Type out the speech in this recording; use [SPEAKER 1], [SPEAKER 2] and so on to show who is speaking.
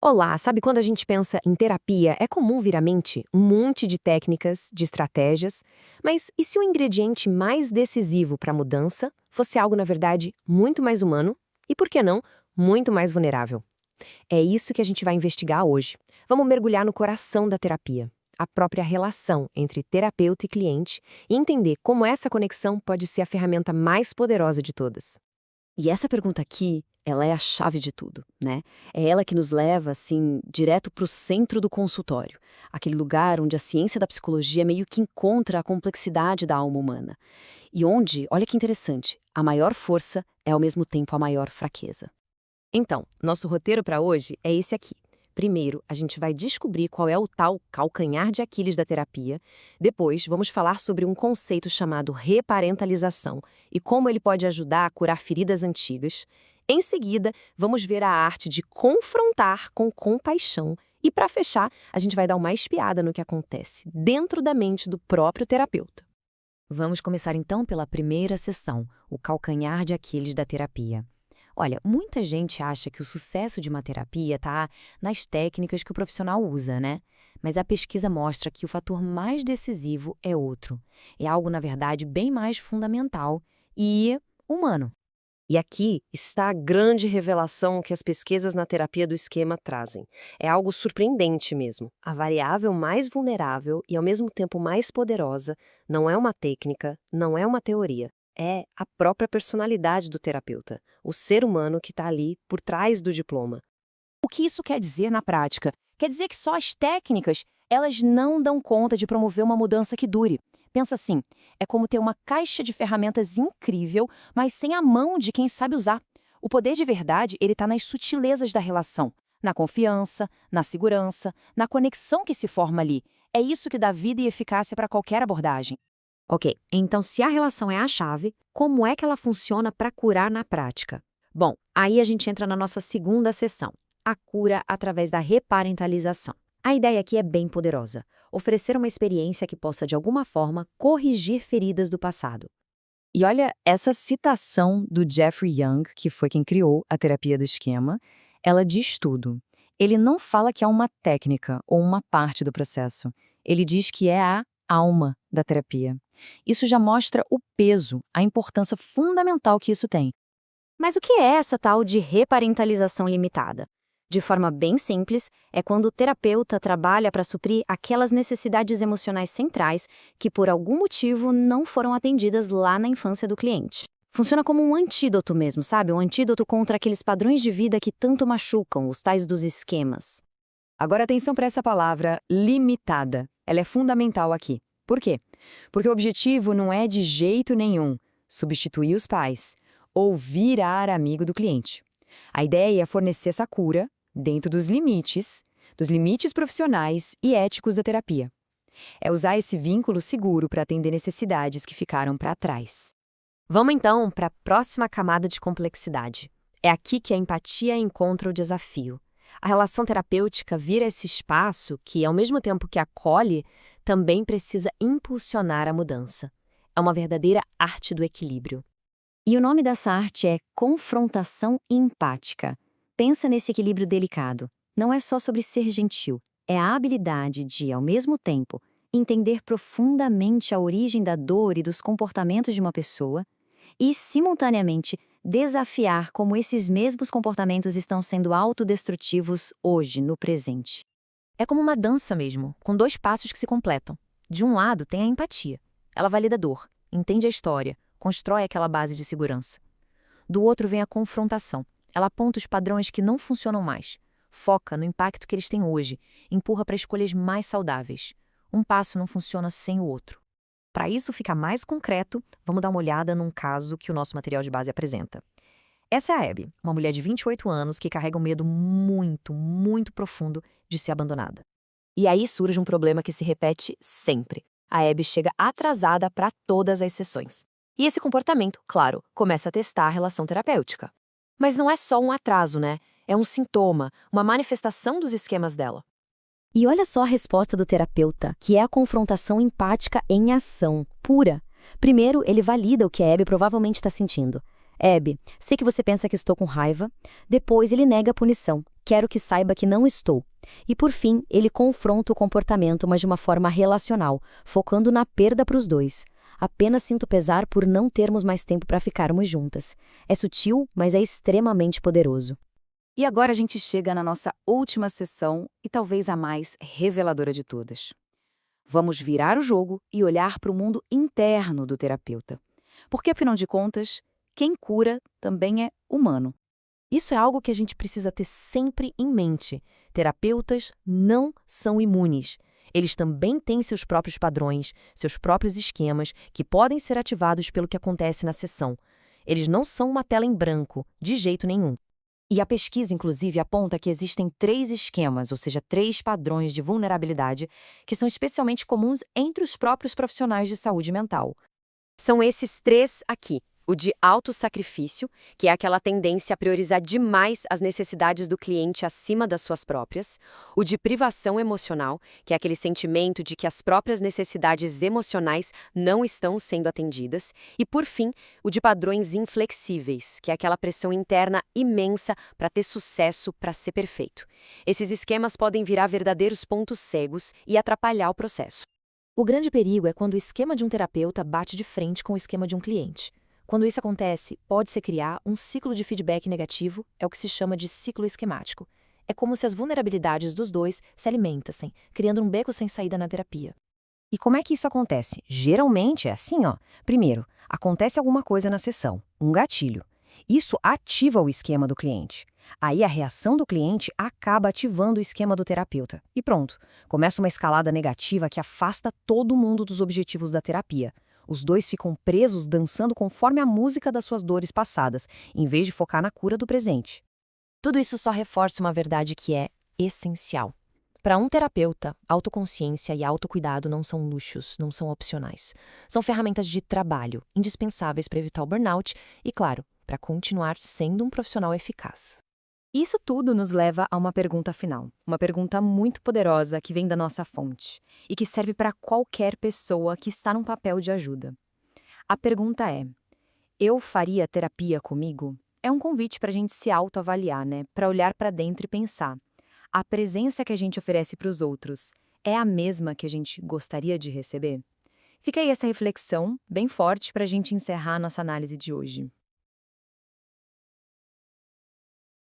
[SPEAKER 1] Olá, sabe quando a gente pensa em terapia, é comum vir à mente um monte de técnicas, de estratégias, mas e se o ingrediente mais decisivo para a mudança fosse algo, na verdade, muito mais humano e, por que não, muito mais vulnerável? É isso que a gente vai investigar hoje. Vamos mergulhar no coração da terapia, a própria relação entre terapeuta e cliente e entender como essa conexão pode ser a ferramenta mais poderosa de todas.
[SPEAKER 2] E essa pergunta aqui, ela é a chave de tudo, né? É ela que nos leva, assim, direto para o centro do consultório, aquele lugar onde a ciência da psicologia meio que encontra a complexidade da alma humana. E onde, olha que interessante, a maior força é ao mesmo tempo a maior fraqueza.
[SPEAKER 1] Então, nosso roteiro para hoje é esse aqui. Primeiro, a gente vai descobrir qual é o tal calcanhar de Aquiles da terapia. Depois, vamos falar sobre um conceito chamado reparentalização e como ele pode ajudar a curar feridas antigas. Em seguida, vamos ver a arte de confrontar com compaixão. E para fechar, a gente vai dar uma espiada no que acontece dentro da mente do próprio terapeuta.
[SPEAKER 2] Vamos começar então pela primeira sessão, o calcanhar de Aquiles da terapia. Olha, muita gente acha que o sucesso de uma terapia está nas técnicas que o profissional usa, né? Mas a pesquisa mostra que o fator mais decisivo é outro. É algo, na verdade, bem mais fundamental e humano.
[SPEAKER 1] E aqui está a grande revelação que as pesquisas na terapia do esquema trazem. É algo surpreendente mesmo. A variável mais vulnerável e ao mesmo tempo mais poderosa não é uma técnica, não é uma teoria. É a própria personalidade do terapeuta, o ser humano que está ali por trás do diploma.
[SPEAKER 2] O que isso quer dizer na prática? Quer dizer que só as técnicas, elas não dão conta de promover uma mudança que dure. Pensa assim, é como ter uma caixa de ferramentas incrível, mas sem a mão de quem sabe usar. O poder de verdade, ele está nas sutilezas da relação, na confiança, na segurança, na conexão que se forma ali. É isso que dá vida e eficácia para qualquer abordagem. Ok, então se a relação é a chave, como é que ela funciona para curar na prática? Bom, aí a gente entra na nossa segunda sessão, a cura através da reparentalização. A ideia aqui é bem poderosa, oferecer uma experiência que possa, de alguma forma, corrigir feridas do passado. E olha, essa citação do Jeffrey Young, que foi quem criou a terapia do esquema, ela diz tudo. Ele não fala que é uma técnica ou uma parte do processo. Ele diz que é a alma da terapia. Isso já mostra o peso, a importância fundamental que isso tem. Mas o que é essa tal de reparentalização limitada? De forma bem simples, é quando o terapeuta trabalha para suprir aquelas necessidades emocionais centrais que, por algum motivo, não foram atendidas lá na infância do cliente. Funciona como um antídoto mesmo, sabe? Um antídoto contra aqueles padrões de vida que tanto machucam, os tais dos esquemas. Agora atenção para essa palavra limitada. Ela é fundamental aqui. Por quê? Porque o objetivo não é de jeito nenhum substituir os pais ou virar amigo do cliente. A ideia é fornecer essa cura dentro dos limites profissionais e éticos da terapia. É usar esse vínculo seguro para atender necessidades que ficaram para trás. Vamos então para a próxima camada de complexidade. É aqui que a empatia encontra o desafio. A relação terapêutica vira esse espaço que, ao mesmo tempo que acolhe, também precisa impulsionar a mudança. É uma verdadeira arte do equilíbrio. E o nome dessa arte é confrontação empática. Pensa nesse equilíbrio delicado. Não é só sobre ser gentil, é a habilidade de, ao mesmo tempo, entender profundamente a origem da dor e dos comportamentos de uma pessoa e, simultaneamente, desafiar como esses mesmos comportamentos estão sendo autodestrutivos hoje, no presente. É como uma dança mesmo, com dois passos que se completam. De um lado tem a empatia. Ela valida a dor, entende a história, constrói aquela base de segurança. Do outro vem a confrontação. Ela aponta os padrões que não funcionam mais, foca no impacto que eles têm hoje, empurra para escolhas mais saudáveis. Um passo não funciona sem o outro. Para isso ficar mais concreto, vamos dar uma olhada num caso que o nosso material de base apresenta. Essa é a Abby, uma mulher de 28 anos que carrega um medo muito, muito profundo de ser abandonada. E aí surge um problema que se repete sempre. A Abby chega atrasada para todas as sessões. E esse comportamento, claro, começa a testar a relação terapêutica. Mas não é só um atraso, né? É um sintoma, uma manifestação dos esquemas dela. E olha só a resposta do terapeuta, que é a confrontação empática em ação, pura. Primeiro, ele valida o que a Abby provavelmente está sentindo. Abby, sei que você pensa que estou com raiva. Depois ele nega a punição. Quero que saiba que não estou. E por fim, ele confronta o comportamento, mas de uma forma relacional, focando na perda para os dois. Apenas sinto pesar por não termos mais tempo para ficarmos juntas. É sutil, mas é extremamente poderoso.
[SPEAKER 3] E agora a gente chega na nossa última sessão e talvez a mais reveladora de todas. Vamos virar o jogo e olhar para o mundo interno do terapeuta. Porque, afinal de contas, quem cura também é humano.
[SPEAKER 1] Isso é algo que a gente precisa ter sempre em mente. Terapeutas não são imunes. Eles também têm seus próprios padrões, seus próprios esquemas, que podem ser ativados pelo que acontece na sessão. Eles não são uma tela em branco, de jeito nenhum.
[SPEAKER 2] E a pesquisa, inclusive, aponta que existem 3 esquemas, ou seja, 3 padrões de vulnerabilidade, que são especialmente comuns entre os próprios profissionais de saúde mental.
[SPEAKER 1] São esses 3 aqui. O de autossacrifício, que é aquela tendência a priorizar demais as necessidades do cliente acima das suas próprias. O de privação emocional, que é aquele sentimento de que as próprias necessidades emocionais não estão sendo atendidas. E, por fim, o de padrões inflexíveis, que é aquela pressão interna imensa para ter sucesso, para ser perfeito. Esses esquemas podem virar verdadeiros pontos cegos e atrapalhar o processo.
[SPEAKER 2] O grande perigo é quando o esquema de um terapeuta bate de frente com o esquema de um cliente. Quando isso acontece, pode-se criar um ciclo de feedback negativo, é o que se chama de ciclo esquemático. É como se as vulnerabilidades dos dois se alimentassem, criando um beco sem saída na terapia.
[SPEAKER 4] E como é que isso acontece? Geralmente é assim, ó. Primeiro, acontece alguma coisa na sessão, um gatilho. Isso ativa o esquema do cliente. Aí a reação do cliente acaba ativando o esquema do terapeuta. E pronto, começa uma escalada negativa que afasta todo mundo dos objetivos da terapia. Os dois ficam presos dançando conforme a música das suas dores passadas, em vez de focar na cura do presente.
[SPEAKER 1] Tudo isso só reforça uma verdade que é essencial. Para um terapeuta, autoconsciência e autocuidado não são luxos, não são opcionais. São ferramentas de trabalho, indispensáveis para evitar o burnout e, claro, para continuar sendo um profissional eficaz.
[SPEAKER 2] Isso tudo nos leva a uma pergunta final, uma pergunta muito poderosa que vem da nossa fonte e que serve para qualquer pessoa que está num papel de ajuda. A pergunta é: eu faria terapia comigo? É um convite para a gente se autoavaliar, né? Para olhar para dentro e pensar: a presença que a gente oferece para os outros é a mesma que a gente gostaria de receber? Fica aí essa reflexão bem forte para a gente encerrar a nossa análise de hoje.